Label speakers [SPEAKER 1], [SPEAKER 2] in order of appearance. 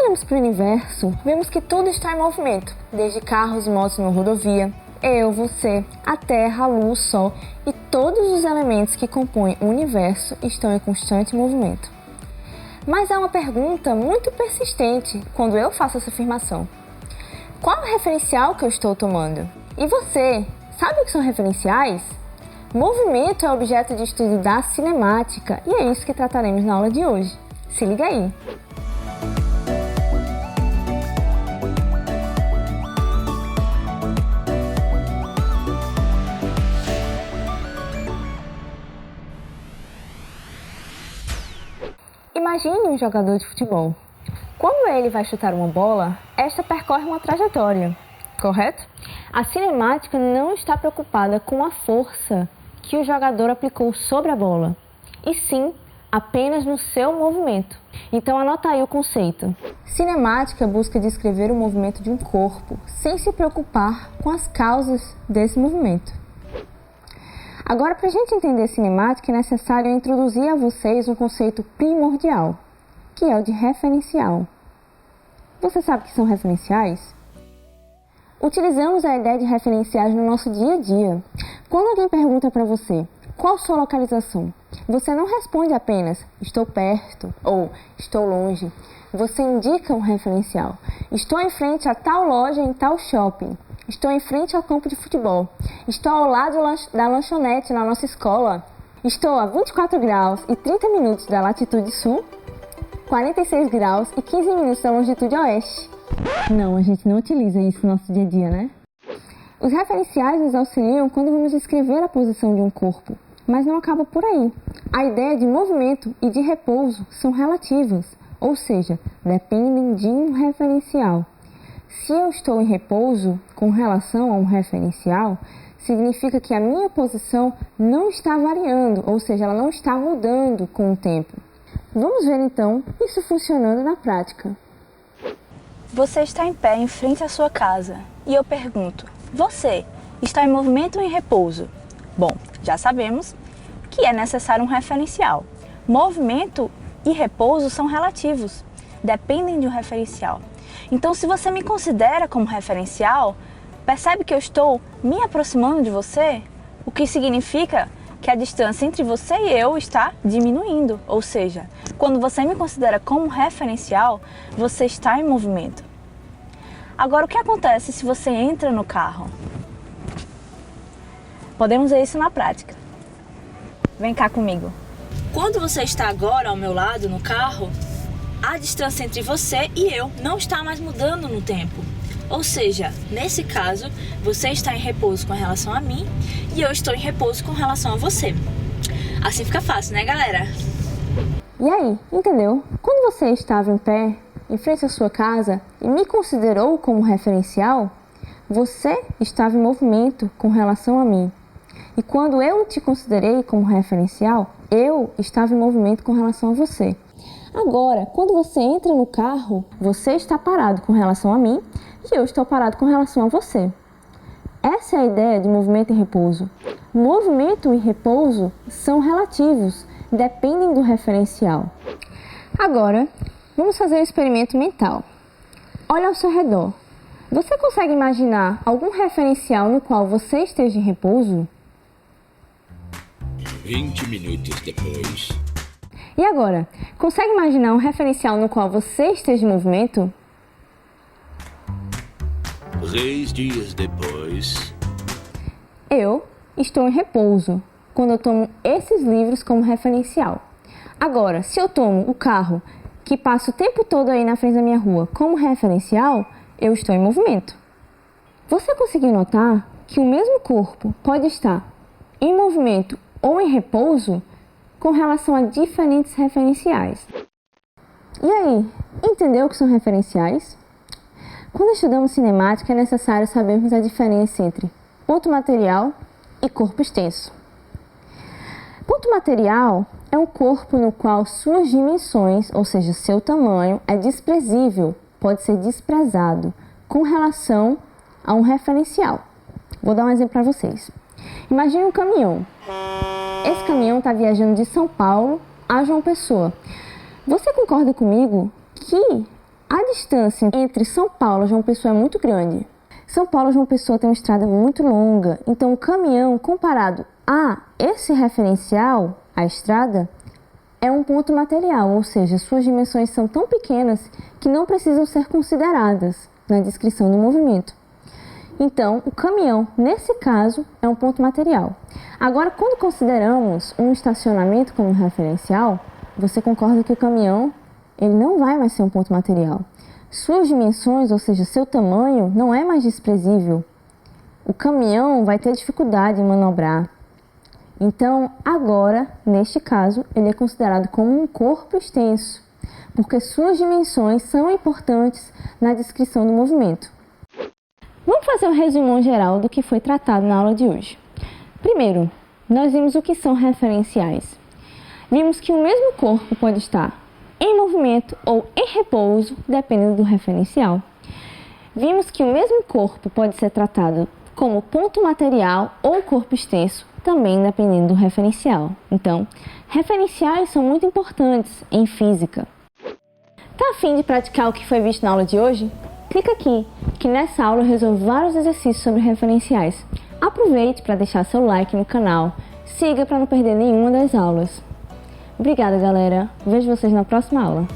[SPEAKER 1] olhamos para o universo, vemos que tudo está em movimento, desde carros e motos na rodovia, eu, você, a Terra, a Lua, o Sol e todos os elementos que compõem o universo estão em constante movimento. Mas há uma pergunta muito persistente quando eu faço essa afirmação. Qual o referencial que eu estou tomando? E você, sabe o que são referenciais? Movimento é objeto de estudo da cinemática e é isso que trataremos na aula de hoje. Se liga aí! Imagine um jogador de futebol. Quando ele vai chutar uma bola, esta percorre uma trajetória, correto? A cinemática não está preocupada com a força que o jogador aplicou sobre a bola, e sim apenas no seu movimento. Então anota aí o conceito. Cinemática busca descrever o movimento de um corpo, sem se preocupar com as causas desse movimento. Agora, para a gente entender cinemática, é necessário introduzir a vocês um conceito primordial, que é o de referencial. Você sabe o que são referenciais? Utilizamos a ideia de referenciais no nosso dia a dia. Quando alguém pergunta para você, qual sua localização? Você não responde apenas, estou perto ou estou longe. Você indica um referencial. Estou em frente a tal loja em tal shopping. Estou em frente ao campo de futebol. Estou ao lado da lanchonete na nossa escola. Estou a 24 graus e 30 minutos da latitude sul, 46 graus e 15 minutos da longitude oeste. Não, a gente não utiliza isso no nosso dia a dia, né? Os referenciais nos auxiliam quando vamos descrever a posição de um corpo, mas não acaba por aí. A ideia de movimento e de repouso são relativas, ou seja, dependem de um referencial. Se eu estou em repouso com relação a um referencial, significa que a minha posição não está variando, ou seja, ela não está mudando com o tempo. Vamos ver então isso funcionando na prática.
[SPEAKER 2] Você está em pé em frente à sua casa e eu pergunto, você está em movimento ou em repouso? Bom, já sabemos que é necessário um referencial. Movimento e repouso são relativos, dependem de um referencial. Então, se você me considera como referencial, percebe que eu estou me aproximando de você, o que significa que a distância entre você e eu está diminuindo. Ou seja, quando você me considera como referencial, você está em movimento. Agora, o que acontece se você entra no carro? Podemos ver isso na prática. Vem cá comigo. Quando você está agora ao meu lado no carro, a distância entre você e eu não está mais mudando no tempo. Ou seja, nesse caso, você está em repouso com relação a mim e eu estou em repouso com relação a você. Assim fica fácil, né, galera?
[SPEAKER 1] E aí, entendeu? Quando você estava em pé, em frente à sua casa e me considerou como referencial, você estava em movimento com relação a mim. E quando eu te considerei como referencial, eu estava em movimento com relação a você. Agora, quando você entra no carro, você está parado com relação a mim e eu estou parado com relação a você. Essa é a ideia de movimento e repouso. Movimento e repouso são relativos, dependem do referencial. Agora, vamos fazer um experimento mental. Olha ao seu redor. Você consegue imaginar algum referencial no qual você esteja em repouso?
[SPEAKER 3] 20 minutos depois.
[SPEAKER 1] E agora, consegue imaginar um referencial no qual você esteja em movimento?
[SPEAKER 3] 3 dias depois.
[SPEAKER 1] Eu estou em repouso quando eu tomo esses livros como referencial. Agora, se eu tomo o carro que passa o tempo todo aí na frente da minha rua como referencial, eu estou em movimento. Você conseguiu notar que o mesmo corpo pode estar em movimento ou em repouso com relação a diferentes referenciais? E aí, entendeu o que são referenciais? Quando estudamos cinemática, é necessário sabermos a diferença entre ponto material e corpo extenso. Ponto material é um corpo no qual suas dimensões, ou seja, seu tamanho, é desprezível, pode ser desprezado, com relação a um referencial. Vou dar um exemplo para vocês. Imagine um caminhão. Esse caminhão está viajando de São Paulo a João Pessoa. Você concorda comigo que a distância entre São Paulo e João Pessoa é muito grande. São Paulo e João Pessoa tem uma estrada muito longa, então o caminhão, comparado a esse referencial, a estrada, é um ponto material, ou seja, suas dimensões são tão pequenas que não precisam ser consideradas na descrição do movimento. Então, o caminhão, nesse caso, é um ponto material. Agora, quando consideramos um estacionamento como referencial, você concorda que o caminhão ele não vai mais ser um ponto material. Suas dimensões, ou seja, seu tamanho, não é mais desprezível. O caminhão vai ter dificuldade em manobrar. Então, agora, neste caso, ele é considerado como um corpo extenso, porque suas dimensões são importantes na descrição do movimento. Vamos fazer um resumão geral do que foi tratado na aula de hoje. Primeiro, nós vimos o que são referenciais. Vimos que o mesmo corpo pode estar em movimento ou em repouso, dependendo do referencial. Vimos que o mesmo corpo pode ser tratado como ponto material ou corpo extenso, também dependendo do referencial. Então, referenciais são muito importantes em física. Tá a fim de praticar o que foi visto na aula de hoje? Clica aqui, que nessa aula eu resolvo vários exercícios sobre referenciais. Aproveite para deixar seu like no canal, siga para não perder nenhuma das aulas. Obrigada, galera. Vejo vocês na próxima aula.